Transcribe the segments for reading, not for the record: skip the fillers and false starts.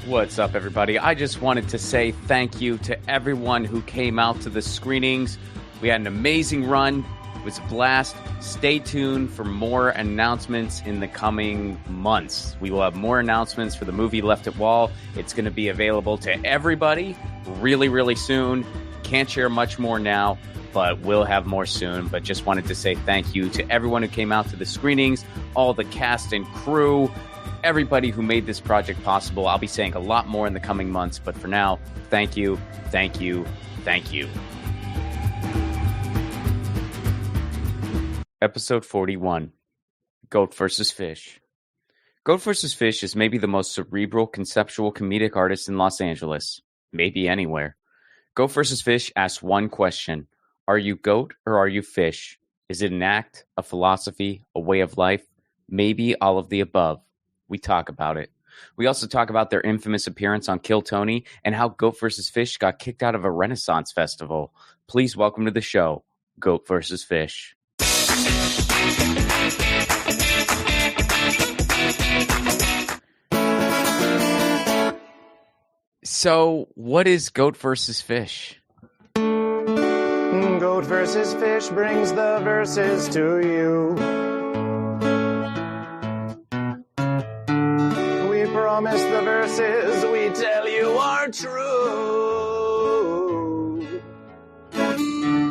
What's up, everybody? I just wanted to say thank you to everyone who came out to the screenings. We had an amazing run. It was a blast. Stay tuned for more announcements in the coming months. We will have more announcements for the movie Left at Wall. It's going to be available to everybody really, really soon. Can't share much more now, but we'll have more soon. But just wanted to say thank you to everyone who came out to the screenings, all the cast and crew, everybody who made this project possible. I'll be saying a lot more in the coming months, but for now, thank you, thank you, thank you. Episode 41, Goat vs. Fish. Goat vs. Fish is maybe the most cerebral, conceptual, comedic artist in Los Angeles. Maybe anywhere. Goat vs. Fish asks one question. Are you goat or are you fish? Is it an act, a philosophy, a way of life? Maybe all of the above. We talk about it. We also talk about their infamous appearance on Kill Tony and how Goat vs. Fish got kicked out of a Renaissance festival. Please welcome to the show, Goat vs. Fish. So, what is Goat vs. Fish? Goat vs. Fish brings the verses to you. We promise the verses we tell you are true.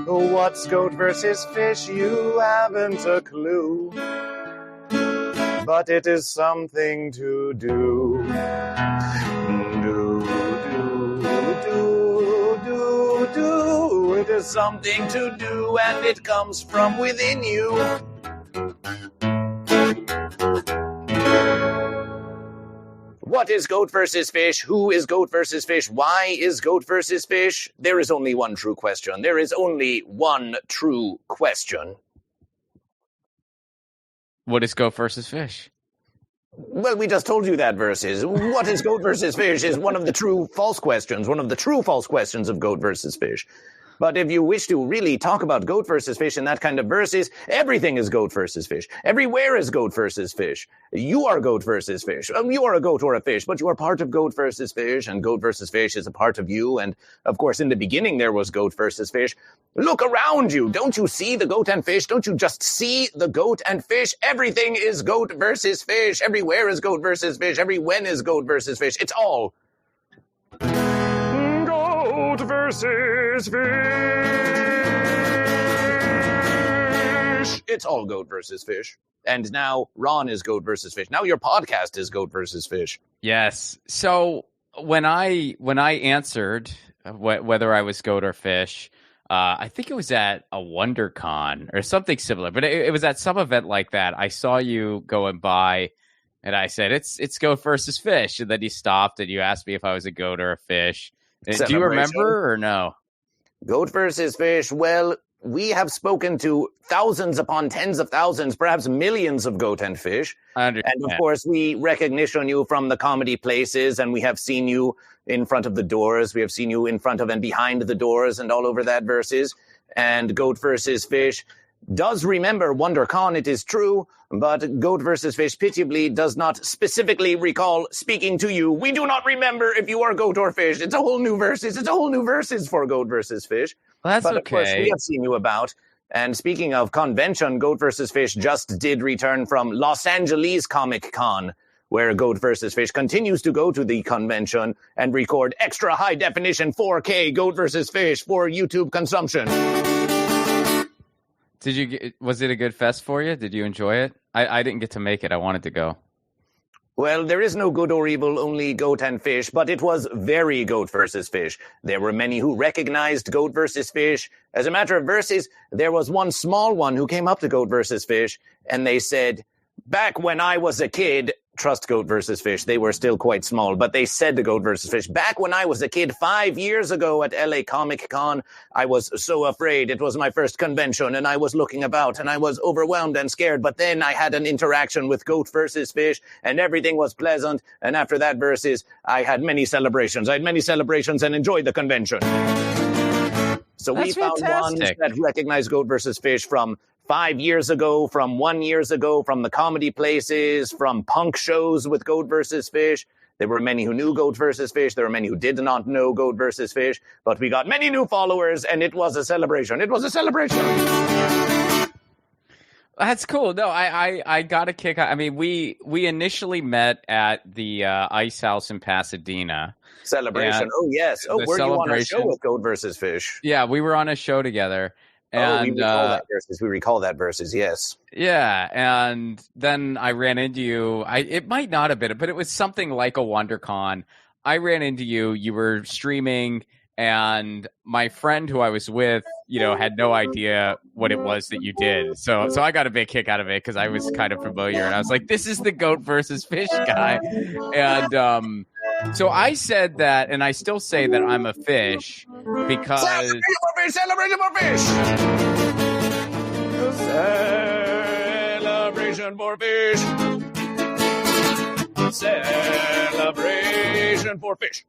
What's Goat vs. Fish? You haven't a clue. But it is something to do. Do. It is something to do, and it comes from within you. What is Goat vs. Fish? Who is Goat vs. Fish? Why is Goat vs. Fish? There is only one true question. There is only one true question. What is Goat vs. Fish? Well, we just told you that verses. What is Goat vs. Fish is one of the true false questions, one of the true false questions of Goat vs. Fish. But if you wish to really talk about Goat vs. Fish in that kind of verses, everything is Goat vs. Fish. Everywhere is Goat vs. Fish. You are Goat vs. Fish. You are a goat or a fish, but you are part of Goat vs. Fish, and Goat vs. Fish is a part of you. And, of course, in the beginning there was Goat vs. Fish. Look around you. Don't you see the goat and fish? Don't you just see the goat and fish? Everything is Goat vs. Fish. Everywhere is Goat vs. Fish. Every when is Goat vs. Fish. It's all Goat vs. Fish. It's all Goat vs. Fish. And now Ron is Goat vs. Fish. Now your podcast is Goat vs. Fish. Yes. So when I answered whether I was goat or fish, I think it was at a WonderCon or something similar, but it was at some event like that. I saw you going by, and I said, "It's Goat versus Fish," and then you stopped and you asked me if I was a goat or a fish. Do you remember or no? Goat versus Fish. Well, we have spoken to thousands upon tens of thousands, perhaps millions of goat and fish. I understand. And of course, we recognition you from the comedy places, and we have seen you in front of the doors. We have seen you in front of and behind the doors and all over that verses. And Goat versus Fish does remember WonderCon, it is true, but Goat versus Fish pitiably does not specifically recall speaking to you. We do not remember if you are goat or fish. It's a whole new verses. It's a whole new verses for Goat versus Fish. Well, that's but okay. Of course, we have seen you about. And speaking of convention, Goat vs. Fish just did return from Los Angeles Comic Con, where Goat vs. Fish continues to go to the convention and record extra high-definition 4K Goat vs. Fish for YouTube consumption. Was it a good fest for you? Did you enjoy it? I didn't get to make it. I wanted to go. Well, there is no good or evil, only goat and fish, but it was very Goat versus Fish. There were many who recognized Goat versus Fish. As a matter of verses, there was one small one who came up to Goat versus Fish, and they said, "Back when I was a kid," trust Goat versus Fish, they were still quite small, but they said to Goat versus Fish, "Back when I was a kid 5 years ago at LA Comic Con, I was so afraid. It was my first convention, and I was looking about, and I was overwhelmed and scared, but then I had an interaction with Goat versus Fish, and everything was pleasant, and after that versus, I had many celebrations. I had many celebrations and enjoyed the convention." So we found ones that recognized Goat versus Fish from 5 years ago, from 1 year ago, from the comedy places, from punk shows with Goat versus Fish. There were many who knew goat versus fish. There were many who did not know goat versus fish. But we got many new followers, and it was a celebration. It was a celebration. That's cool. No, I got a kick. I mean, we initially met at the Ice House in Pasadena. Celebration. Oh, yes. Oh, were you on a show with goat versus fish? Yeah, we were on a show together. And, we recall that versus, yes. Yeah, and then I ran into you. It might not have been, but it was something like a WonderCon. I ran into you. You were streaming, and my friend who I was with, had no idea what it was that you did. So I got a big kick out of it because I was kind of familiar, and I was like, "This is the goat versus fish guy," and so I said that, and I still say that I'm a fish because celebration for fish. Celebration for fish. Celebration for fish.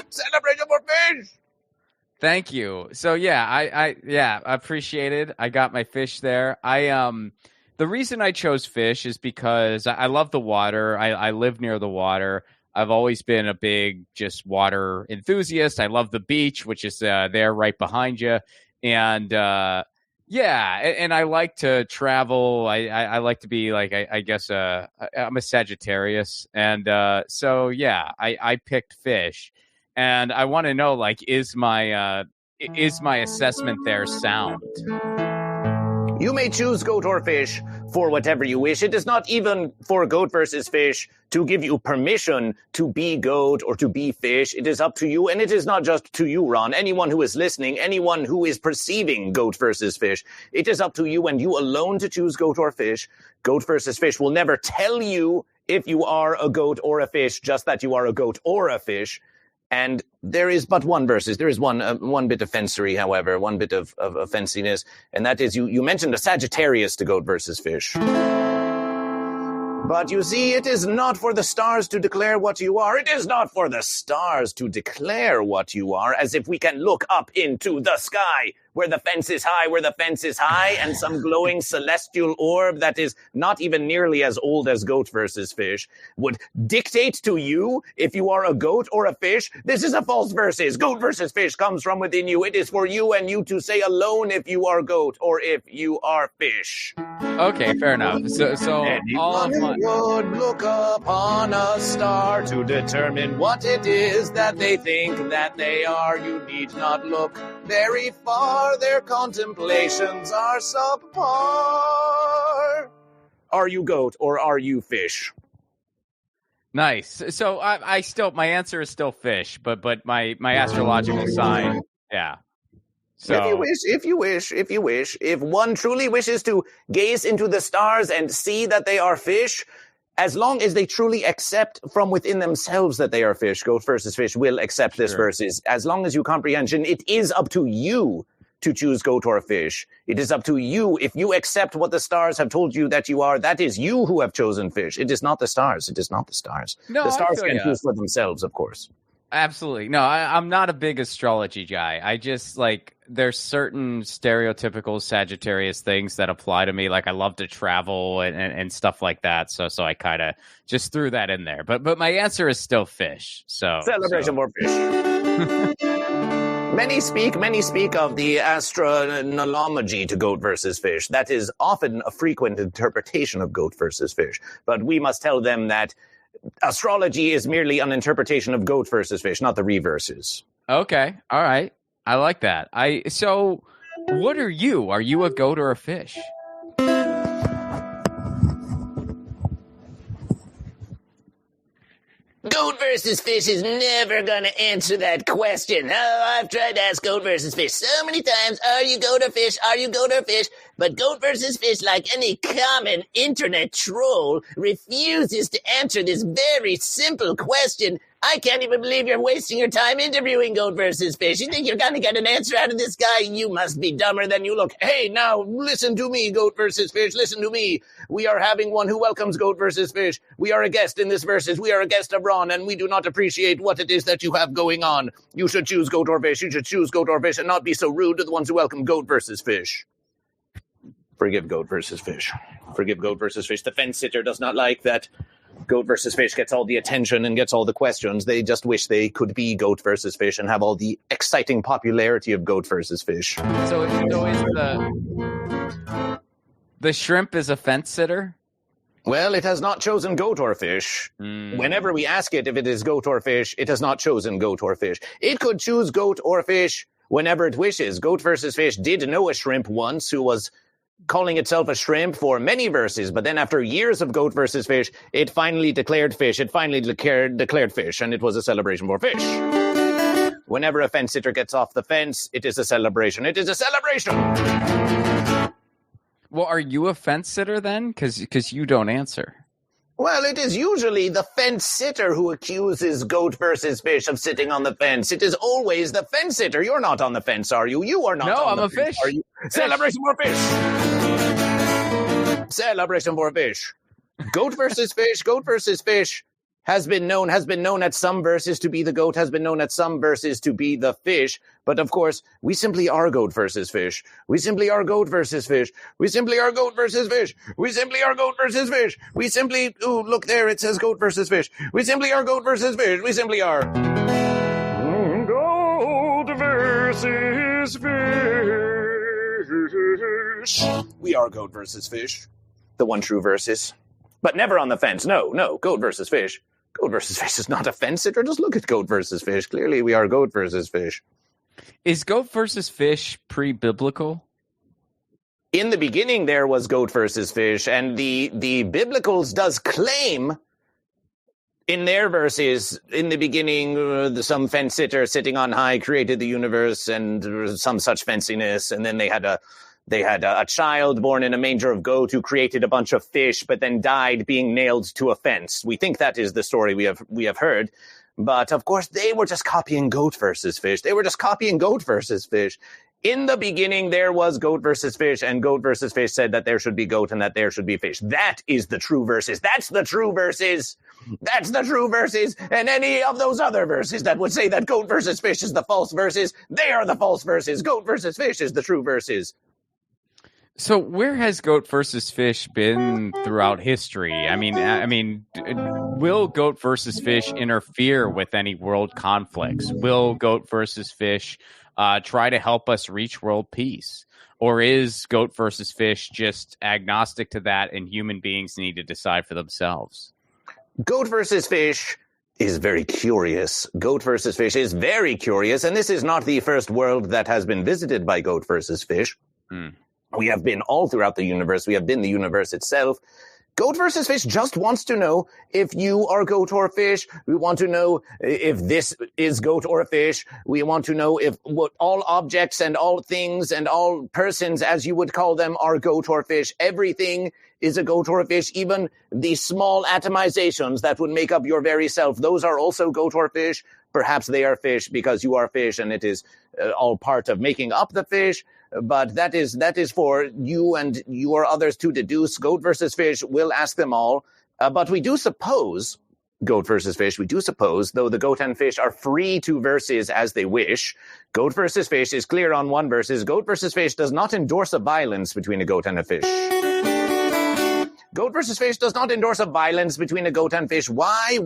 Celebration for fish. Thank you. So yeah, I appreciate it. I got my fish there. The reason I chose fish is because I love the water. I live near the water. I've always been a big just water enthusiast. I love the beach, which is there right behind you. And and I like to travel. I like to be like, I guess I'm a Sagittarius. And I picked fish. And I want to know, like, is my assessment there sound? You may choose goat or fish for whatever you wish. It is not even for goat versus fish to give you permission to be goat or to be fish. It is up to you, and it is not just to you, Ron. Anyone who is listening, anyone who is perceiving goat versus fish, it is up to you and you alone to choose goat or fish. Goat versus fish will never tell you if you are a goat or a fish, just that you are a goat or a fish. And there is but one versus. There is one bit of fencery, however, one bit of fenciness, and that is you mentioned a Sagittarius to goat versus fish. But you see, it is not for the stars to declare what you are. It is not for the stars to declare what you are, as if we can look up into the sky where the fence is high, and some glowing celestial orb that is not even nearly as old as goat versus fish would dictate to you if you are a goat or a fish. This is a false versus. Goat versus fish comes from within you. It is for you and you to say alone if you are goat or if you are fish. Okay, fair enough. So all of my would look upon a star to determine what it is that they think that they are. You need not look very far. Their contemplations are subpar. Are you goat or are you fish? Nice. So I still, my answer is still fish, but my astrological sign, yeah. So if you wish, if one truly wishes to gaze into the stars and see that they are fish, as long as they truly accept from within themselves that they are fish, goat versus fish will accept this versus. As long as you comprehension, it is up to you to choose goat or fish. It is up to you. If you accept what the stars have told you that you are, that is you who have chosen fish. It is not the stars. It is not the stars. No, the stars can choose for themselves, of course. Absolutely. No, I'm not a big astrology guy. I just there's certain stereotypical Sagittarius things that apply to me. Like I love to travel and stuff like that. So I kind of just threw that in there. But my answer is still fish. So celebration for fish. Many speak of the astronology to goat versus fish. That is often a frequent interpretation of goat versus fish. But we must tell them that astrology is merely an interpretation of goat versus fish, not the reverses. Okay. All right. I like that. So what are you? Are you a goat or a fish? Goat versus fish is never gonna answer that question. Oh, I've tried to ask goat versus fish so many times. Are you goat or fish? Are you goat or fish? But goat versus fish, like any common internet troll, refuses to answer this very simple question. I can't even believe you're wasting your time interviewing goat versus fish. You think you're gonna get an answer out of this guy? You must be dumber than you look. Hey, now, listen to me, goat versus fish. Listen to me. We are having one who welcomes goat versus fish. We are a guest in this versus. We are a guest of Ron, and we do not appreciate what it is that you have going on. You should choose goat or fish. You should choose goat or fish and not be so rude to the ones who welcome goat versus fish. Forgive goat versus fish. Forgive goat versus fish. The fence sitter does not like that goat versus fish gets all the attention and gets all the questions. They just wish they could be goat versus fish and have all the exciting popularity of goat versus fish. So is the shrimp is a fence sitter? Well, it has not chosen goat or fish. Whenever we ask it if it is goat or fish, it has not chosen goat or fish. It could choose goat or fish whenever it wishes. Goat versus fish did know a shrimp once who was calling itself a shrimp for many verses, but then after years of goat versus fish, it finally declared fish. It finally declared fish, and it was a celebration for fish. Whenever a fence sitter gets off the fence, it is a celebration. It is a celebration! Well, are you a fence sitter then? Because you don't answer. Well, it is usually the fence sitter who accuses goat versus fish of sitting on the fence. It is always the fence sitter. You're not on the fence, are you? You are not on the fence. No, I'm a fish. Are you? Celebration for fish. Celebration for fish. Goat versus fish. Goat versus fish has been known at some verses to be the goat, has been known at some verses to be the fish. But of course, we simply are goat versus fish. We simply are goat versus fish. We simply are goat versus fish. We simply are goat versus fish. We simply, ooh, look there, it says goat versus fish. We simply are goat versus fish. We simply are goat versus fish. We are goat versus fish. The one true versus. But never on the fence. No, goat versus fish. Goat versus fish is not a fence sitter. Just look at goat versus fish. Clearly, we are goat versus fish. Is goat versus fish pre-biblical? In the beginning, there was goat versus fish, and the biblicals does claim in their verses, in the beginning, some fence sitter sitting on high created the universe and some such fenciness, and then they had a child born in a manger of goat who created a bunch of fish, but then died being nailed to a fence. We think that is the story we have heard. But, of course, they were just copying goat versus fish. They were just copying goat versus fish. In the beginning, there was goat versus fish, and goat versus fish said that there should be goat and that there should be fish. That is the true verses. That's the true verses. That's the true verses. And any of those other verses that would say that goat versus fish is the false verses, they are the false verses. Goat versus fish is the true verses. So where has goat versus fish been throughout history? I mean, will goat versus fish interfere with any world conflicts? Will goat versus fish try to help us reach world peace? Or is goat versus fish just agnostic to that and human beings need to decide for themselves? Goat versus fish is very curious. Goat versus fish is very curious, and this is not the first world that has been visited by goat versus fish. We have been all throughout the universe. We have been the universe itself. Goat versus fish just wants to know if you are goat or fish. We want to know if this is goat or fish. We want to know if what all objects and all things and all persons, as you would call them, are goat or fish. Everything is a goat or a fish. Even the small atomizations that would make up your very self, those are also goat or fish. Perhaps they are fish because you are fish and it is all part of making up the fish. But that is for you and you or others to deduce. Goat versus fish, we'll ask them all. But we do suppose, goat versus fish, we do suppose, though the goat and fish are free to verses as they wish, goat versus fish is clear on one verses. Goat versus fish does not endorse a violence between a goat and a fish. Goat versus fish does not endorse a violence between a goat and fish. Why?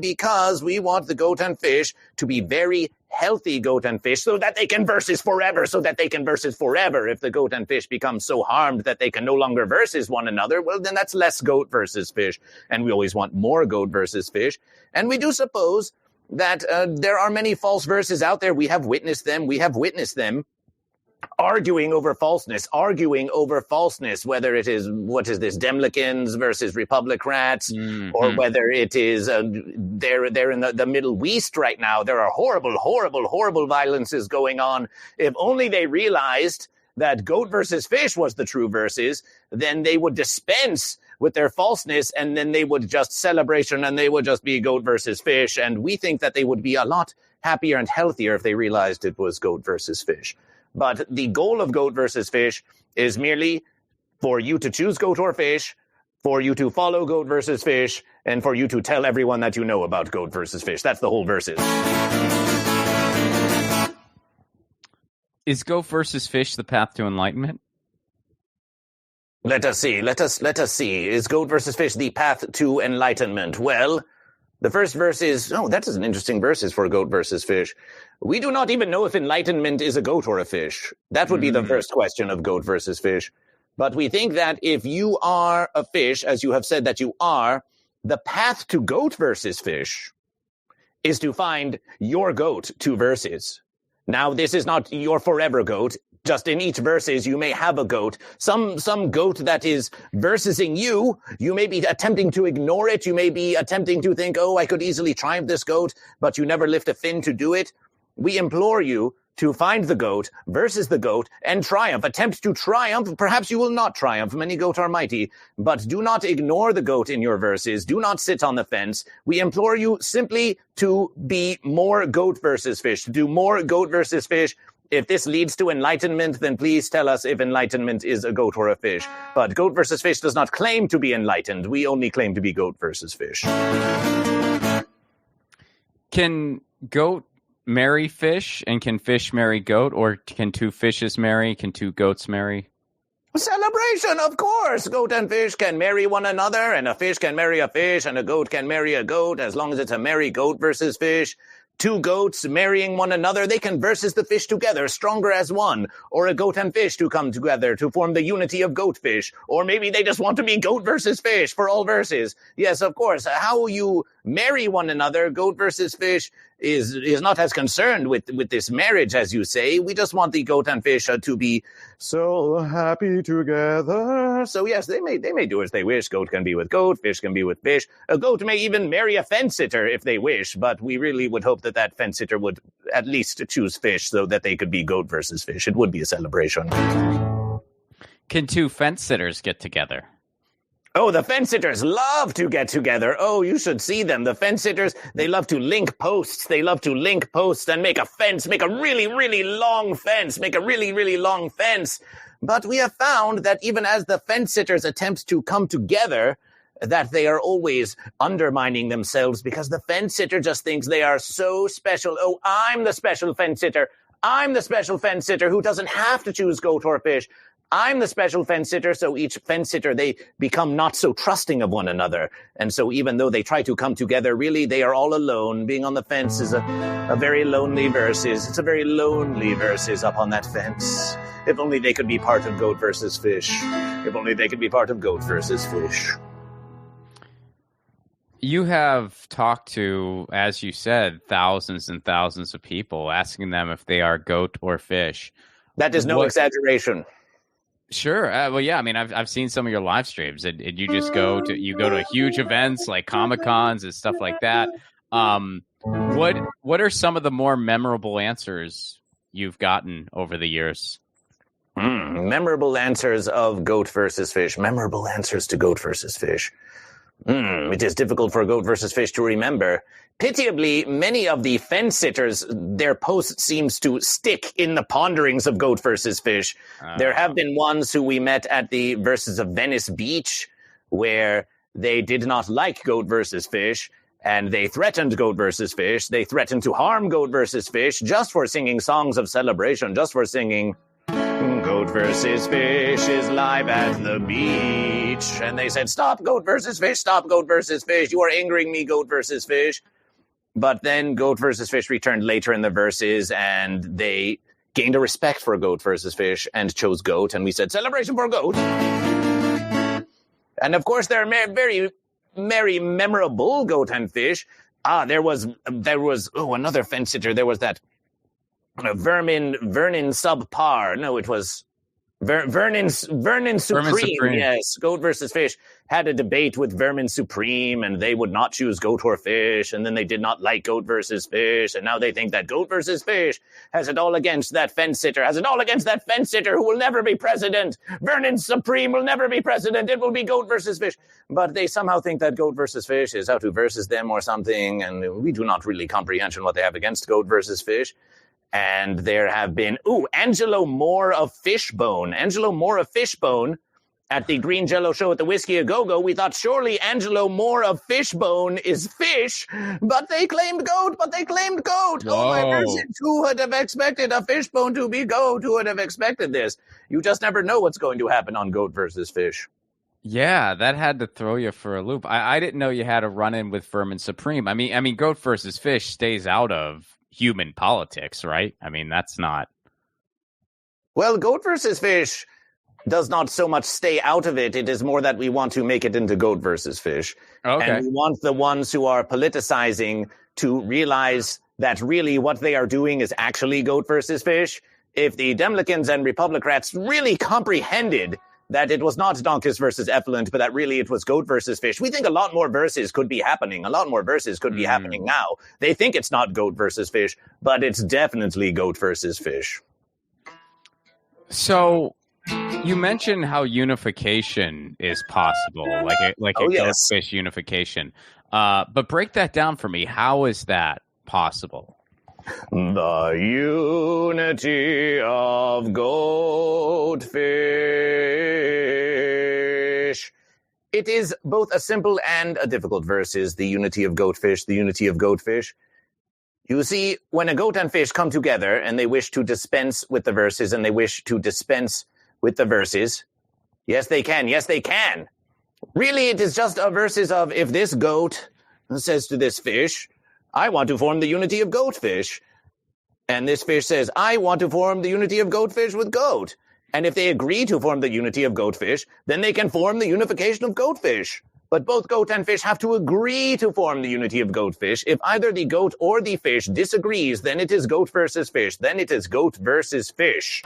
Because we want the goat and fish to be very healthy goat and fish so that they can versus forever, If the goat and fish become so harmed that they can no longer versus one another, well, then that's less goat versus fish. And we always want more goat versus fish. And we do suppose that there are many false verses out there. We have witnessed them. Arguing over falseness, whether it is, what is this, Demlicans versus Republicrats, or whether it is, they're in the Middle East right now. There are horrible violences going on. If only they realized that goat versus fish was the true verses, then they would dispense with their falseness, and then they would just celebration, and they would just be goat versus fish. And we think that they would be a lot happier and healthier if they realized it was goat versus fish. But the goal of goat versus fish is merely for you to choose goat or fish, for you to follow goat versus fish, and for you to tell everyone that you know about goat versus fish. That's the whole verses. Is goat versus fish the path to enlightenment? Let us see. Let us see. Is goat versus fish the path to enlightenment? Well, the first verse is, that is an interesting verse for goat versus fish. We do not even know if enlightenment is a goat or a fish. That would be the first question of goat versus fish. But we think that if you are a fish, as you have said that you are, the path to goat versus fish is to find your goat 2 verses. Now, this is not your forever goat. Just in each verses, you may have a goat. Some goat that is versing you. You may be attempting to ignore it. You may be attempting to think, I could easily triumph this goat, but you never lift a fin to do it. We implore you to find the goat, versus the goat, and triumph. Attempt to triumph. Perhaps you will not triumph. Many goat are mighty. But do not ignore the goat in your verses. Do not sit on the fence. We implore you simply to be more goat versus fish, to do more goat versus fish. If this leads to enlightenment, then please tell us if enlightenment is a goat or a fish. But goat versus fish does not claim to be enlightened. We only claim to be goat versus fish. Can goat marry fish, and can fish marry goat, or can 2 fishes marry? Can 2 goats marry? Celebration, of course. Goat and fish can marry one another, and a fish can marry a fish, and a goat can marry a goat, as long as it's a merry goat versus fish. 2 goats marrying one another, they can versus the fish together, stronger as one. Or a goat and fish to come together to form the unity of goat fish. Or maybe they just want to be goat versus fish for all verses. Yes, of course. How you marry one another, goat versus fish, is not as concerned with this marriage, as you say. We just want the goat and fish to be so happy together. So yes, they may do as they wish. Goat can be with goat, fish can be with fish. A goat may even marry a fence sitter if they wish, but we really would hope that fence sitter would at least choose fish so that they could be goat versus fish. It would be a celebration. Can 2 fence sitters get together? Oh, the fence sitters love to get together. Oh, you should see them. The fence sitters, they love to link posts. They love to link posts and make a fence, make a really, really long fence, make a really, really long fence. But we have found that even as the fence sitters attempt to come together, that they are always undermining themselves because the fence sitter just thinks they are so special. Oh, I'm the special fence sitter. I'm the special fence sitter who doesn't have to choose goat or fish. I'm the special fence sitter, so each fence sitter, they become not so trusting of one another. And so even though they try to come together, really, they are all alone. Being on the fence is a very lonely versus. It's a very lonely versus up on that fence. If only they could be part of goat versus fish. If only they could be part of goat versus fish. You have talked to, as you said, thousands and thousands of people, asking them if they are goat or fish. That is no exaggeration. Sure. Well, yeah. I mean, I've seen some of your live streams, and you just go to huge events like Comic-Cons and stuff like that. What are some of the more memorable answers you've gotten over the years? Memorable answers of goat versus fish. Memorable answers to goat versus fish. It is difficult for goat versus fish to remember. Pitiably, many of the fence sitters, their post seems to stick in the ponderings of goat versus fish. There have been ones who we met at the Versus of Venice Beach, where they did not like goat versus fish, and they threatened goat versus fish. They threatened to harm goat versus fish just for singing songs of celebration, just for singing Goat versus fish is live at the beach. And they said, stop, goat versus fish, stop, goat versus fish. You are angering me, goat versus fish. But then goat versus fish returned later in the verses, and they gained a respect for goat versus fish and chose goat. And we said, celebration for goat. And of course, there are very, very memorable goat and fish. There was another fence sitter. There was that Vernon subpar. No, it was Vernon Supreme. Yes, goat versus fish had a debate with Vermin Supreme, and they would not choose goat or fish, and then they did not like goat versus fish, and now they think that goat versus fish has it all against that fence sitter, who will never be president. Vernon Supreme will never be president. It will be goat versus fish. But they somehow think that goat versus fish is how to versus them or something, and we do not really comprehend what they have against goat versus fish. And there have been, Angelo Moore of Fishbone. Angelo Moore of Fishbone At the Green Jello show at the Whiskey A Go-Go, we thought surely Angelo more of Fishbone is fish, but they claimed goat, Whoa. Oh, my virgins, who would have expected a Fishbone to be goat? Who would have expected this? You just never know what's going to happen on Goat versus Fish. Yeah, that had to throw you for a loop. I didn't know you had a run-in with Furman Supreme. I mean, Goat versus Fish stays out of human politics, right? I mean, that's not... Well, Goat versus Fish does not so much stay out of it. It is more that we want to make it into Goat versus Fish. Okay. And we want the ones who are politicizing to realize that really what they are doing is actually Goat versus Fish. If the Demlicans and Republicrats really comprehended that it was not Donkus versus Effluent, but that really it was Goat versus Fish, we think a lot more verses could be happening. A lot more verses could be happening now. They think it's not Goat versus Fish, but it's definitely Goat versus Fish. So... you mentioned how unification is possible, like a goat-fish unification. But break that down for me. How is that possible? The unity of goatfish. It is both a simple and a difficult verse, is the unity of goatfish, the unity of goatfish. You see, when a goat and fish come together and they wish to dispense with the verses and they wish to dispense with the verses. Yes, they can. Yes, they can. Really, it is just a verses of if this goat says to this fish, I want to form the unity of goatfish. And this fish says, I want to form the unity of goatfish with goat. And if they agree to form the unity of goatfish, then they can form the unification of goatfish. But both goat and fish have to agree to form the unity of goatfish. If either the goat or the fish disagrees, then it is goat versus fish. Then it is goat versus fish.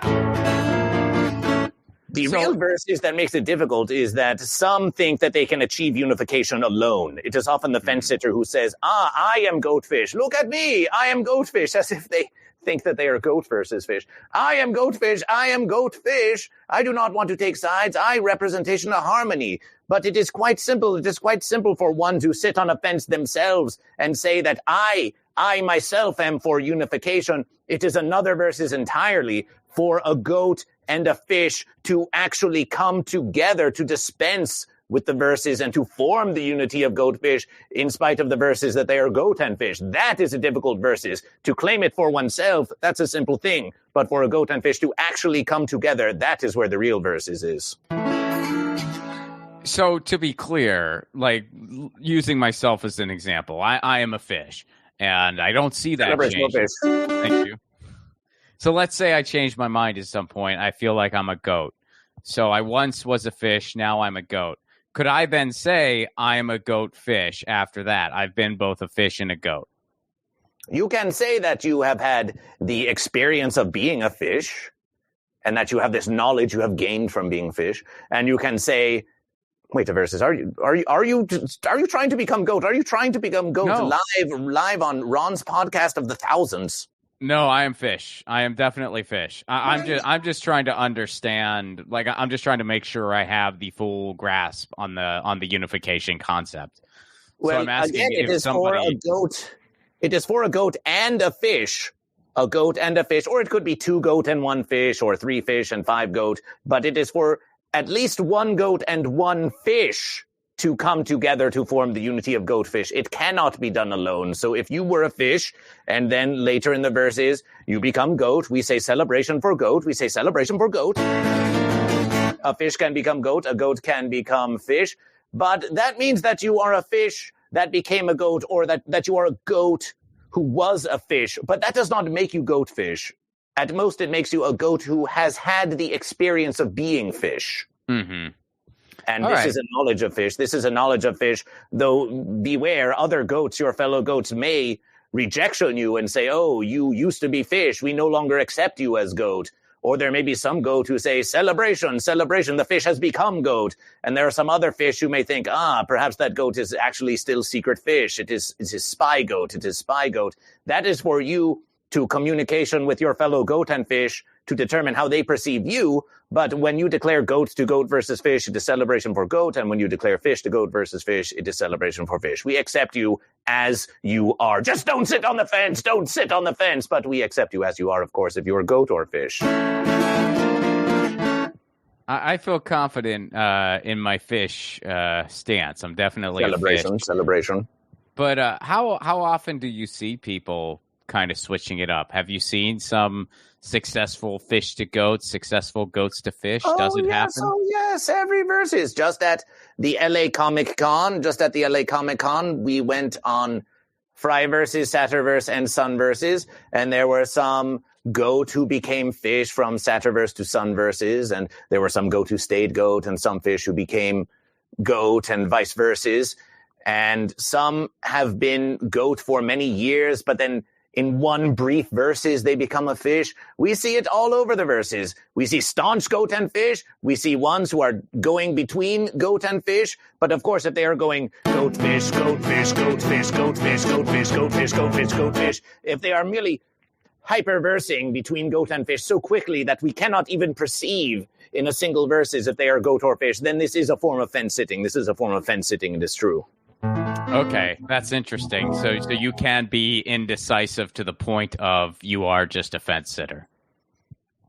The real verses that makes it difficult is that some think that they can achieve unification alone. It is often the fence sitter who says, I am goatfish. Look at me. I am goatfish, as if they think that they are goat versus fish. I am goatfish. I am goatfish. I do not want to take sides. I representation of harmony. But it is quite simple. It is quite simple for one to sit on a fence themselves and say that I myself am for unification. It is another verses entirely for a goat and a fish to actually come together to dispense with the verses and to form the unity of goatfish in spite of the verses that they are goat and fish. That is a difficult verses. To claim it for oneself, that's a simple thing. But for a goat and fish to actually come together, that is where the real verses is. So to be clear, like using myself as an example, I am a fish and I don't see that change. Thank you. So let's say I change my mind at some point. I feel like I'm a goat. So I once was a fish. Now I'm a goat. Could I then say I am a goat fish after that? I've been both a fish and a goat. You can say that you have had the experience of being a fish and that you have this knowledge you have gained from being fish. And you can say, wait a versus, are you trying to become goat? Are you trying to become goat live on Ron's podcast of the thousands? No, I am fish. I am definitely fish. I'm just trying to understand. Like, I'm just trying to make sure I have the full grasp on the unification concept. Well, so I'm asking again, it is for a goat. It is for a goat and a fish. A goat and a fish, or it could be 2 goat and 1 fish, or 3 fish and 5 goat. But it is for at least 1 goat and 1 fish to come together to form the unity of goatfish. It cannot be done alone. So if you were a fish, and then later in the verses, you become goat, we say celebration for goat, we say celebration for goat. A fish can become goat, a goat can become fish, but that means that you are a fish that became a goat, or that you are a goat who was a fish, but that does not make you goatfish. At most, it makes you a goat who has had the experience of being fish. Mm-hmm. And this is a knowledge of fish. This is a knowledge of fish, though beware, other goats, your fellow goats, may rejection you and say, oh, you used to be fish. We no longer accept you as goat. Or there may be some goat who say, celebration, celebration, the fish has become goat. And there are some other fish who may think, perhaps that goat is actually still secret fish. It is spy goat. It is spy goat. That is for you to communication with your fellow goat and fish to determine how they perceive you. But when you declare goat to goat versus fish, it is celebration for goat. And when you declare fish to goat versus fish, it is celebration for fish. We accept you as you are. Just don't sit on the fence. Don't sit on the fence. But we accept you as you are, of course, if you are goat or fish. I feel confident in my fish stance. I'm definitely a fish. Celebration. But how often do you see people kind of switching it up? Have you seen some successful fish to goats, successful goats to fish? Does it happen? Oh, yes, every versus. Just at the LA Comic Con, we went on Fry versus, Satterverse, and Sunverses, and there were some goat who became fish from Satterverse to Sunverses, and there were some goat who stayed goat, and some fish who became goat, and vice versa. And some have been goat for many years, but then in one brief versus, they become a fish. We see it all over the verses. We see staunch goat and fish. We see ones who are going between goat and fish. But of course, if they are going goat fish, goat fish, goat fish, goat fish, goat fish, goat fish, goat fish, goat fish, if they are merely hyperversing between goat and fish so quickly that we cannot even perceive in a single verses if they are goat or fish, then this is a form of fence sitting. This is a form of fence sitting, it is true. Okay, that's interesting. So you can be indecisive to the point of you are just a fence sitter.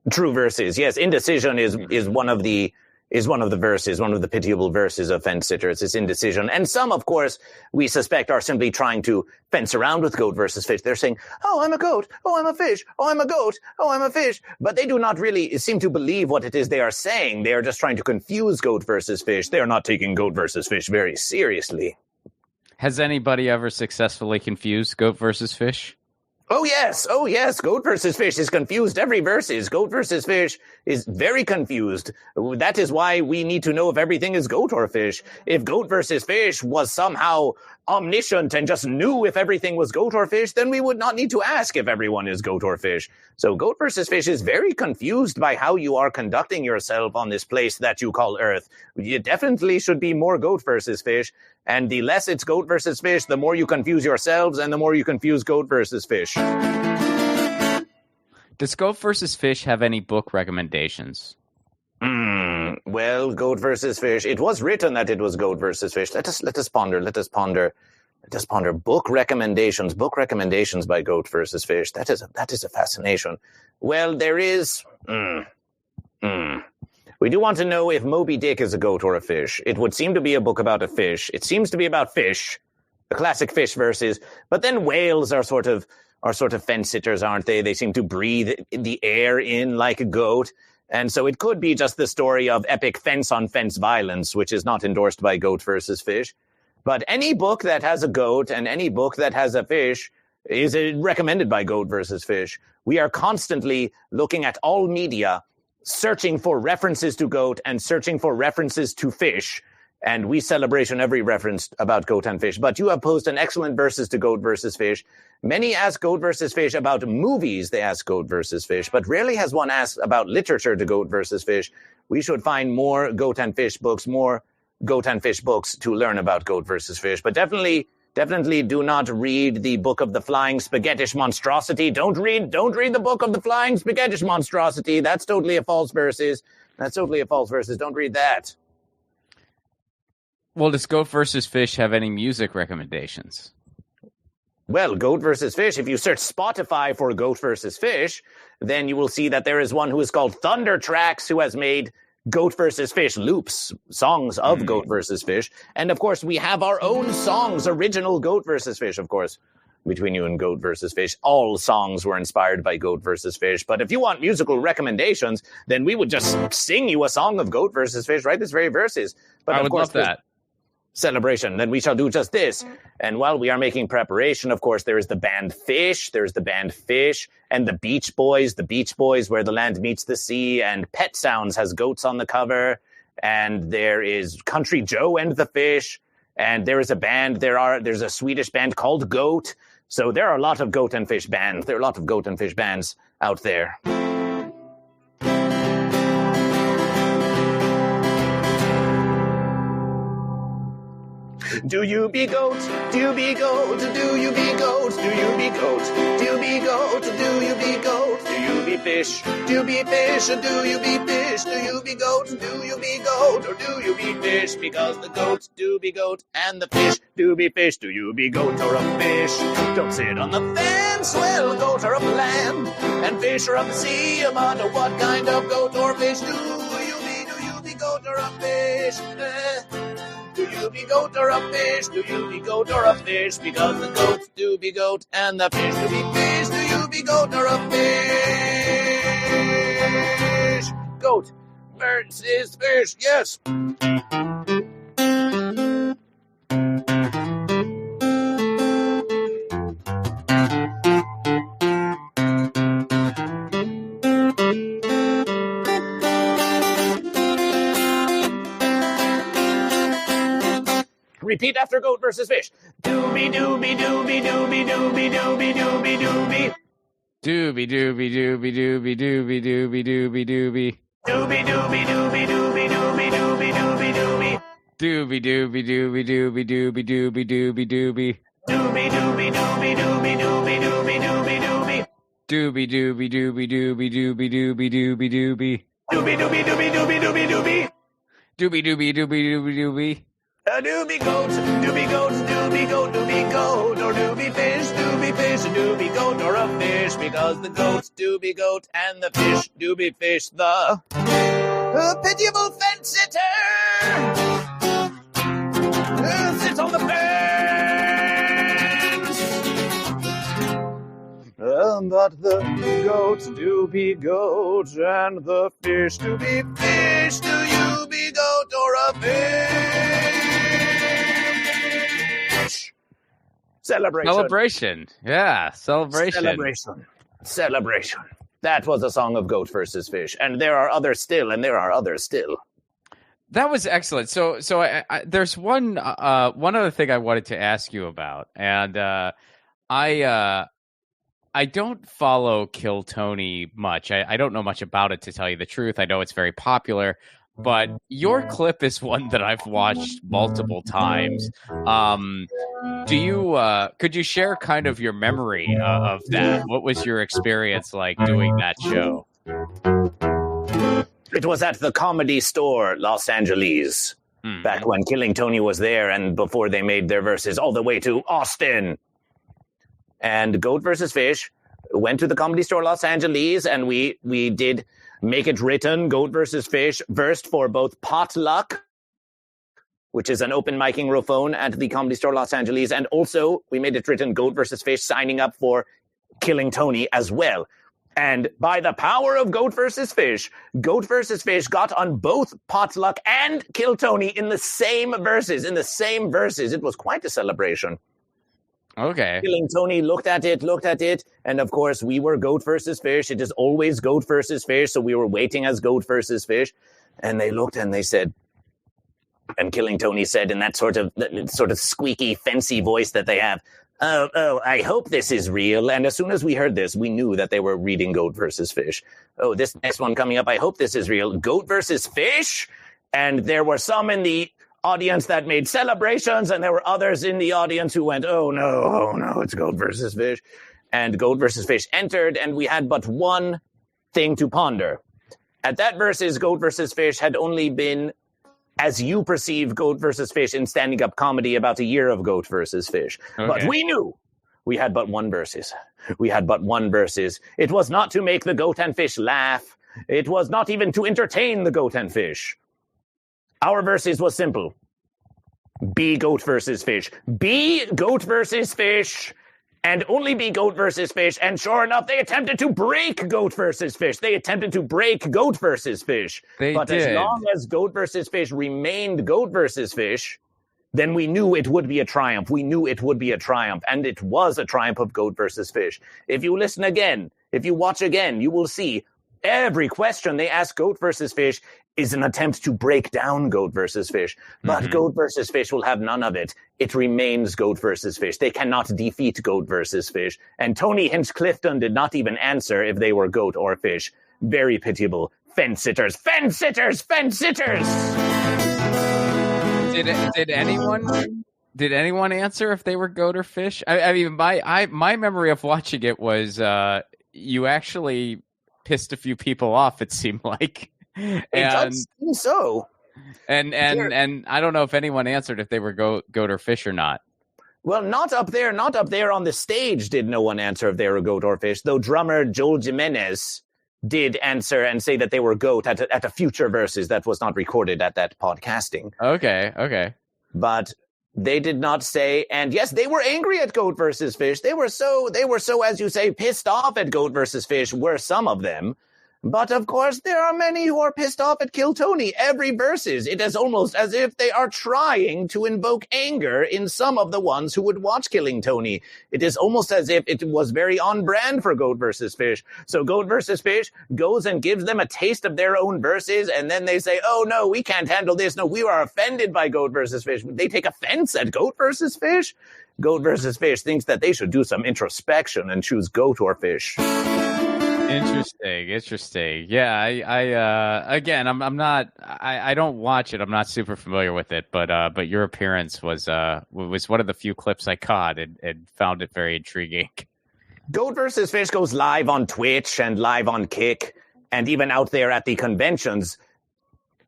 True verses, yes. Indecision is one of the verses, one of the pitiable verses of fence sitters. It's indecision, and some, of course, we suspect are simply trying to fence around with goat versus fish. They're saying, "Oh, I'm a goat. Oh, I'm a fish. Oh, I'm a goat. Oh, I'm a fish." But they do not really seem to believe what it is they are saying. They are just trying to confuse goat versus fish. They are not taking goat versus fish very seriously. Has anybody ever successfully confused goat versus fish? Oh, yes. Goat versus fish is confused every verses. Goat versus fish is very confused. That is why we need to know if everything is goat or fish. If goat versus fish was somehow omniscient and just knew if everything was goat or fish, then we would not need to ask if everyone is goat or fish. So goat versus fish is very confused by how you are conducting yourself on this place that you call Earth. You definitely should be more goat versus fish. And the less it's goat versus fish, the more you confuse yourselves and the more you confuse goat versus fish. Does goat versus fish have any book recommendations? Well, goat versus fish. It was written that it was goat versus fish. Let us ponder. Book recommendations by goat versus fish. That is a fascination. Well, there is. We do want to know if Moby Dick is a goat or a fish. It would seem to be a book about a fish. It seems to be about fish, the classic fish verses. But then whales are sort of fence sitters, aren't they? They seem to breathe the air in like a goat. And so it could be just the story of epic fence-on-fence violence, which is not endorsed by goat versus fish. But any book that has a goat and any book that has a fish is recommended by goat versus fish. We are constantly looking at all media, searching for references to goat and searching for references to fish. And we celebration every reference about goat and fish. But you have posed an excellent verses to goat versus fish. Many ask goat versus fish about movies. They ask goat versus fish. But rarely has one asked about literature to goat versus fish. We should find more goat and fish books to learn about goat versus fish. But definitely do not read the book of the flying spaghettish monstrosity. Don't read the book of the flying spaghettish monstrosity. That's totally a false verses. Don't read that. Well, does goat versus fish have any music recommendations? Well, goat versus fish, if you search Spotify for goat versus fish, then you will see that there is one who is called Thunder Tracks who has made goat versus fish loops, songs of goat versus fish. And of course, we have our own songs, original goat versus fish, of course. Between you and goat versus fish, all songs were inspired by goat versus fish. But if you want musical recommendations, then we would just sing you a song of goat versus fish right this very verses. But I would love that. Celebration, then we shall do just this. And while we are making preparation, of course, there is the band Fish, and the Beach Boys, Where the Land Meets the Sea, and Pet Sounds has goats on the cover, and there is Country Joe and the Fish, and there is a band, there's a Swedish band called Goat. So there are a lot of goat and fish bands. There are a lot of goat and fish bands out there. Do you be goat? Do you be goat? Do you be goat? Do you be goat? Do you be goat? Do you be goat? Do you be fish? Do you be fish? Do you be fish? Do you be goat? Do you be goat? Or do you be fish? Because the goats do be goat and the fish do be fish. Do you be goat or a fish? Don't sit on the fence. Well, goats are up land and fish are up the sea. But what kind of goat or fish do you be? Do you or a fish? Do you be goat or a fish? Do you be goat or a fish? Because the goats do be goat and the fish do be fish. Do you be goat or a fish? Goat versus fish, yes. Repeat after goat versus fish. Doobie doobie doobie doobie doobie doobie doobie doobie. Doobie doobie doobie doobie doobie doobie doobie doobie. Doobie doobie doobie doobie doobie doobie doobie doobie. Doobie doobie doobie doobie doobie doobie doobie doobie. Doobie doobie doobie doobie doobie doobie doobie doobie. Doobie doobie doobie doobie doobie doobie doobie doobie. Doobie doobie doobie doobie doobie doobie. Doobie doobie doobie doobie doobie. A doobie goat, doobie goat, doobie goat, doobie goat, or doobie fish, a doobie goat or a fish, because the goats doobie goat and the fish doobie fish. The pitiable fence sitter sits on the fence. But the goats doobie goat and the fish doobie fish. Do you be goat or a fish? Celebration. Yeah, celebration. Celebration. That was a song of goat versus fish. And there are others still. That was excellent. So there's one other thing I wanted to ask you about. And I don't follow Kill Tony much. I don't know much about it, to tell you the truth. I know it's very popular. But your clip is one that I've watched multiple times. Could you share kind of your memory of that? What was your experience like doing that show? It was at the Comedy Store, Los Angeles, back when Killing Tony was there and before they made their verses all the way to Austin. And Goat versus Fish went to the Comedy Store, Los Angeles, and we did Make It Written, Goat versus Fish, versed for both Potluck, which is an open microphone at the Comedy Store Los Angeles, and also we made it written Goat versus Fish, signing up for Killing Tony as well. And by the power of Goat versus Fish got on both Potluck and Kill Tony in the same verses. It was quite a celebration. Okay. Killing Tony looked at it, and of course we were Goat versus Fish. It is always Goat versus Fish, so we were waiting as Goat versus Fish. And they looked and they said, and Killing Tony said in that sort of squeaky, fancy voice that they have, oh, I hope this is real. And as soon as we heard this, we knew that they were reading Goat versus Fish. Oh, this next one coming up, I hope this is real. Goat versus Fish? And there were some in the audience that made celebrations, and there were others in the audience who went, oh no, it's Goat versus Fish. And Goat versus Fish entered, and we had but one thing to ponder. At that versus, Goat versus Fish had only been, as you perceive Goat versus Fish in standing up comedy, about a year of Goat versus Fish. Okay. But we knew we had but one versus. It was not to make the Goat and Fish laugh. It was not even to entertain the Goat and Fish. Our verses was simple. Be Goat versus Fish. Be Goat versus Fish. And only be Goat versus Fish. And sure enough, they attempted to break Goat versus Fish. But as long as Goat versus Fish remained Goat versus Fish, then we knew it would be a triumph. And it was a triumph of Goat versus Fish. If you listen again, if you watch again, you will see every question they ask Goat versus Fish is an attempt to break down Goat versus Fish. But Goat versus Fish will have none of it. It remains Goat versus Fish. They cannot defeat Goat versus Fish. And Tony Hinch-Clifton did not even answer if they were Goat or Fish. Very pitiable. Fence sitters. Did anyone answer if they were Goat or Fish? I mean, my memory of watching it was you actually pissed a few people off, it seemed like. It does seem so. And I don't know if anyone answered if they were goat or fish or not. Well, not up there on the stage did no one answer if they were Goat or Fish, though drummer Joel Jimenez did answer and say that they were goat at a future versus that was not recorded at that podcasting. Okay. But they did not say, and yes, they were angry at goat versus fish. They were so, as you say, pissed off at goat versus fish, were some of them. But of course, there are many who are pissed off at Kill Tony. Every versus, it is almost as if they are trying to invoke anger in some of the ones who would watch Killing Tony. It is almost as if it was very on brand for Goat versus Fish. So Goat versus Fish goes and gives them a taste of their own verses, and then they say, oh no, we can't handle this. No, we are offended by Goat versus Fish. They take offense at Goat versus Fish. Goat versus Fish thinks that they should do some introspection and choose goat or fish. Interesting. Yeah, I don't watch it. I'm not super familiar with it, but your appearance was one of the few clips I caught and found it very intriguing. Goat versus Fish goes live on Twitch and live on Kick and even out there at the conventions.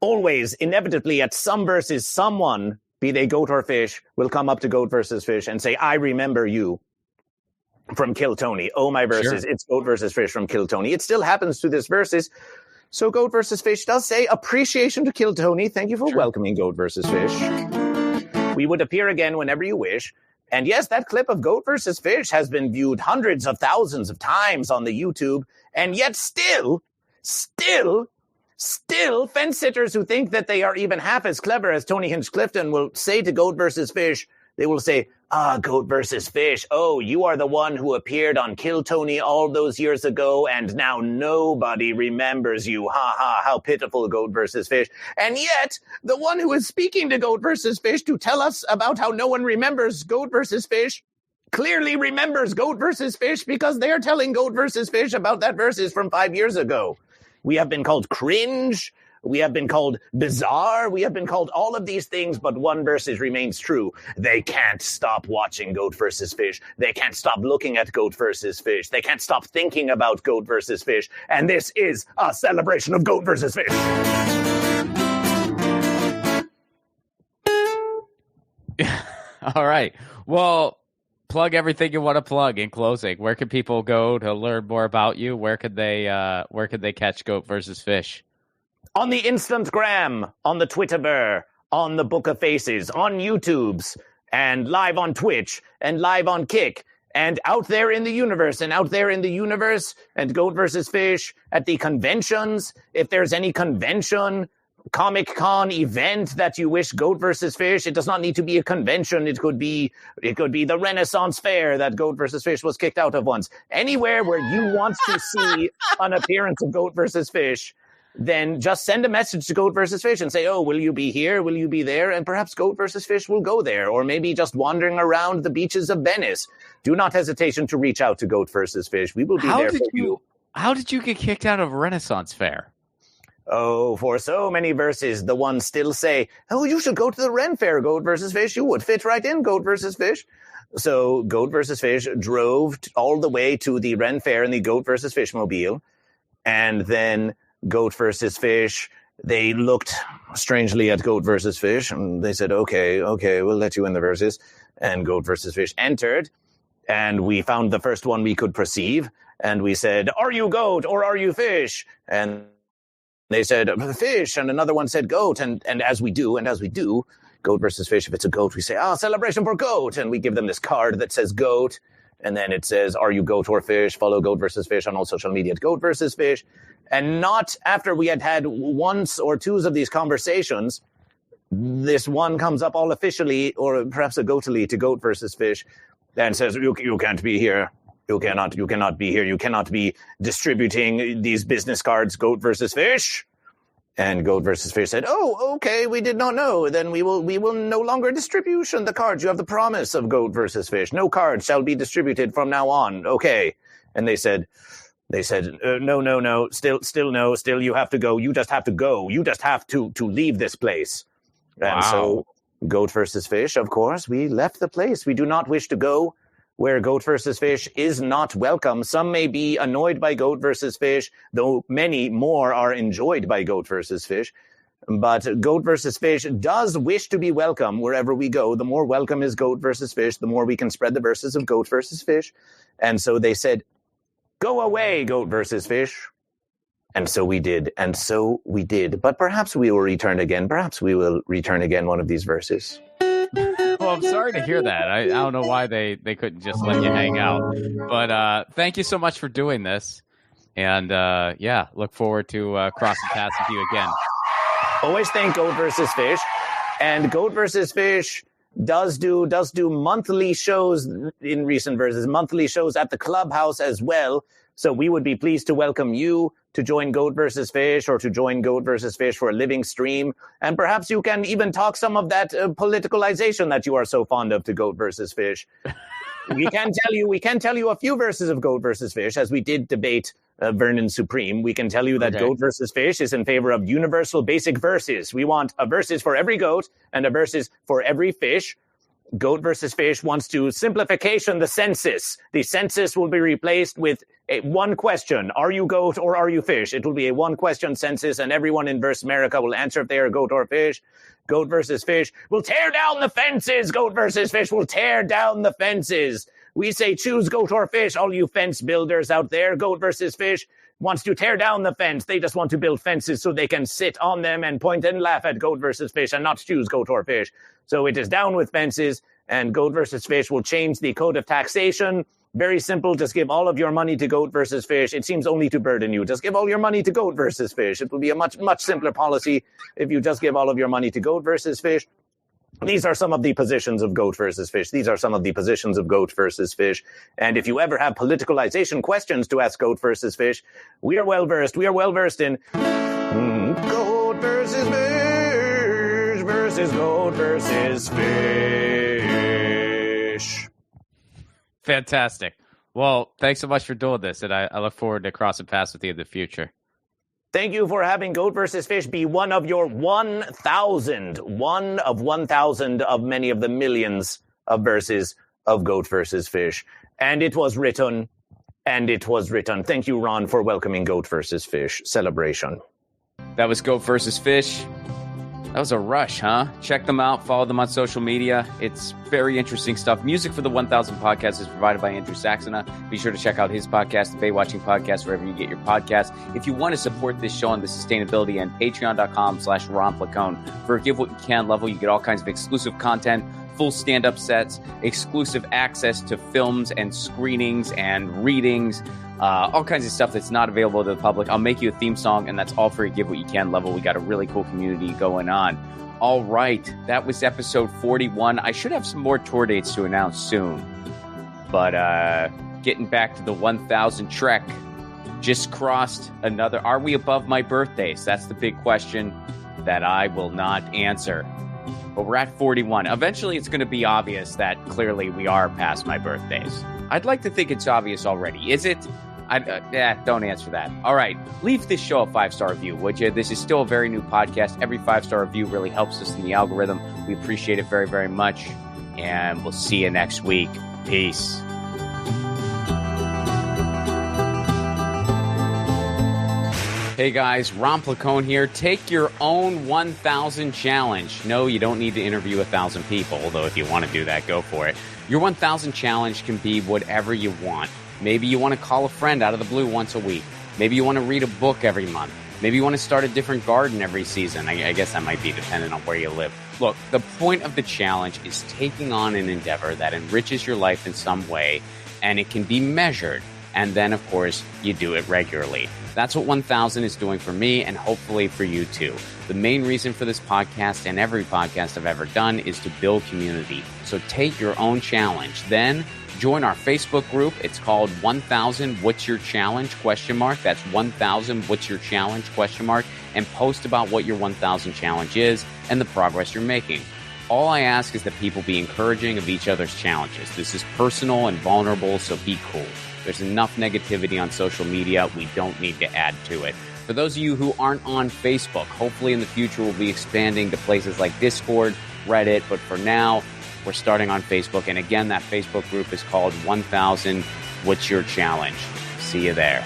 Always, inevitably, at some versus, someone, be they goat or fish, will come up to Goat versus Fish and say, I remember you. From Kill Tony. Oh, my versus. Sure. It's Goat versus Fish from Kill Tony. It still happens to this versus. So Goat versus Fish does say appreciation to Kill Tony. Thank you for welcoming Goat versus Fish. We would appear again whenever you wish. And yes, that clip of Goat versus Fish has been viewed hundreds of thousands of times on the YouTube. And yet still, fence sitters who think that they are even half as clever as Tony Hinchclifton will say to Goat versus Fish, they will say, Goat versus Fish. Oh, you are the one who appeared on Kill Tony all those years ago, and now nobody remembers you. Ha ha, how pitiful, Goat versus Fish. And yet, the one who is speaking to Goat versus Fish to tell us about how no one remembers Goat versus Fish clearly remembers Goat versus Fish because they are telling Goat versus Fish about that versus from 5 years ago. We have been called cringe. We have been called bizarre. We have been called all of these things, but one versus remains true. They can't stop watching Goat versus Fish. They can't stop looking at Goat versus Fish. They can't stop thinking about Goat versus Fish. And this is a celebration of Goat versus Fish. All right. Well, plug everything you want to plug in closing. Where can people go to learn more about you? Where could they catch Goat versus Fish? On the Instagram, on the Twitterber, on the Book of Faces, on YouTubes, and live on Twitch, and live on Kick, and out there in the universe, and Goat versus Fish at the conventions. If there's any convention, Comic-Con event that you wish Goat versus Fish, it does not need to be a convention. It could be the Renaissance Fair that Goat versus Fish was kicked out of once. Anywhere where you want to see an appearance of Goat versus Fish, then just send a message to Goat versus Fish and say, oh, will you be here? Will you be there? And perhaps Goat versus Fish will go there, or maybe just wandering around the beaches of Venice. Do not hesitate to reach out to Goat versus Fish. We will be there for you. How did you get kicked out of Renaissance Fair? Oh, for so many verses, the ones still say, oh, you should go to the Ren Fair, Goat versus Fish. You would fit right in, Goat versus Fish. So Goat versus Fish drove all the way to the Ren Fair in the Goat versus Fish mobile, and then Goat versus Fish, they looked strangely at Goat versus Fish, and they said, okay, we'll let you in the verses. And Goat versus Fish entered, and we found the first one we could perceive, and we said, are you goat or are you fish? And they said, fish, and another one said goat, and as we do, Goat versus Fish, if it's a goat, we say, celebration for goat, and we give them this card that says goat, and then it says, are you goat or fish? Follow Goat versus Fish on all social media at Goat versus Fish. And not after we had once or twos of these conversations, this one comes up all officially, or perhaps a goatily, to Goat versus Fish, and says, you can't be here. You cannot be here. You cannot be distributing these business cards, Goat versus Fish. And Goat versus Fish said, oh, okay, we did not know. Then we will no longer distribution the cards. You have the promise of Goat versus Fish. No cards shall be distributed from now on. Okay. And they said, no, still no, still you have to go. You just have to go. You just have to leave this place. Wow. And so Goat versus Fish, of course, we left the place. We do not wish to go where Goat versus Fish is not welcome. Some may be annoyed by Goat versus Fish, though many more are enjoyed by Goat versus Fish. But Goat versus Fish does wish to be welcome wherever we go. The more welcome is Goat versus Fish, the more we can spread the verses of Goat versus Fish. And so they said, go away, Goat versus Fish. And so we did, and so we did. But perhaps we will return again. Perhaps we will return again one of these verses. Well, I'm sorry to hear that. I don't know why they couldn't just let you hang out. But thank you so much for doing this. And look forward to crossing paths with you again. Always thank Goat versus Fish. And Goat versus Fish does do monthly shows in recent verses, monthly shows at the clubhouse as well. So we would be pleased to welcome you to join Goat versus Fish, or to join Goat versus Fish for a living stream. And perhaps you can even talk some of that politicalization that you are so fond of to Goat versus Fish. We can tell you a few verses of Goat versus Fish, as we did debate Vernon Supreme. We can tell you that Goat versus Fish is in favor of universal basic verses. We want a verses for every goat and a verses for every fish. Goat versus Fish wants to simplification the census. The census will be replaced with one question. Are you goat or are you fish? It will be a one-question census, and everyone in Verse America will answer if they are goat or fish. Goat versus Fish will tear down the fences. Goat versus Fish will tear down the fences. We say choose goat or fish, all you fence builders out there. Goat versus Fish wants to tear down the fence. They just want to build fences so they can sit on them and point and laugh at Goat versus Fish and not choose goat or fish. So it is down with fences, and Goat versus Fish will change the code of taxation. Very simple. Just give all of your money to Goat versus Fish. It seems only to burden you. Just give all your money to Goat versus Fish. It will be a much, much simpler policy if you just give all of your money to Goat versus Fish. These are some of the positions of Goat versus Fish. These are some of the positions of Goat versus Fish. And if you ever have politicalization questions to ask Goat versus Fish, we are well versed. We are well versed in Goat versus Fish versus Goat versus Fish. Fantastic. Well, thanks so much for doing this, and I look forward to crossing paths with you in the future. Thank you for having Goat versus Fish be one of your 1,000 of many of the millions of verses of Goat versus Fish. And it was written, Thank you, Ron, for welcoming Goat versus Fish celebration. That was Goat versus Fish. That was a rush, huh? Check them out. Follow them on social media. It's very interesting stuff. Music for the 1000 podcast is provided by Andrew Saxena. Be sure to check out his podcast, the Baywatching Podcast, wherever you get your podcasts. If you want to support this show on the sustainability end, patreon.com/Ron Placone. For a Give What You Can level, you get all kinds of exclusive content, full stand-up sets, exclusive access to films and screenings and readings, all kinds of stuff that's not available to the public. I'll make you a theme song, and that's all for a Give What You Can level. We got a really cool community going on. All right, that was episode 41. I should have some more tour dates to announce soon. But getting back to the 1000 trek, just crossed another. Are we above my birthdays? That's the big question that I will not answer. But we're at 41. Eventually, it's going to be obvious that clearly we are past my birthdays. I'd like to think it's obvious already. Is it? Don't answer that. All right. Leave this show a 5-star review, would you? This is still a very new podcast. Every 5-star review really helps us in the algorithm. We appreciate it very, very much. And we'll see you next week. Peace. Hey guys, Ron Placone here. Take your own 1000 challenge. No, you don't need to interview 1,000 people, although if you want to do that, go for it. Your 1000 challenge can be whatever you want. Maybe you want to call a friend out of the blue once a week. Maybe you want to read a book every month. Maybe you want to start a different garden every season. I guess that might be dependent on where you live. Look, the point of the challenge is taking on an endeavor that enriches your life in some way, and it can be measured. And then, of course, you do it regularly. That's what 1000 is doing for me, and hopefully for you too. The main reason for this podcast and every podcast I've ever done is to build community. So take your own challenge. Then join our Facebook group. It's called 1000 What's Your Challenge? ? That's 1000 What's Your Challenge ? And post about what your 1000 challenge is and the progress you're making. All I ask is that people be encouraging of each other's challenges. This is personal and vulnerable, so be cool. There's enough negativity on social media. We don't need to add to it. For those of you who aren't on Facebook, hopefully in the future we'll be expanding to places like Discord, Reddit, but for now, we're starting on Facebook. And again, that Facebook group is called 1000 What's Your Challenge? See you there.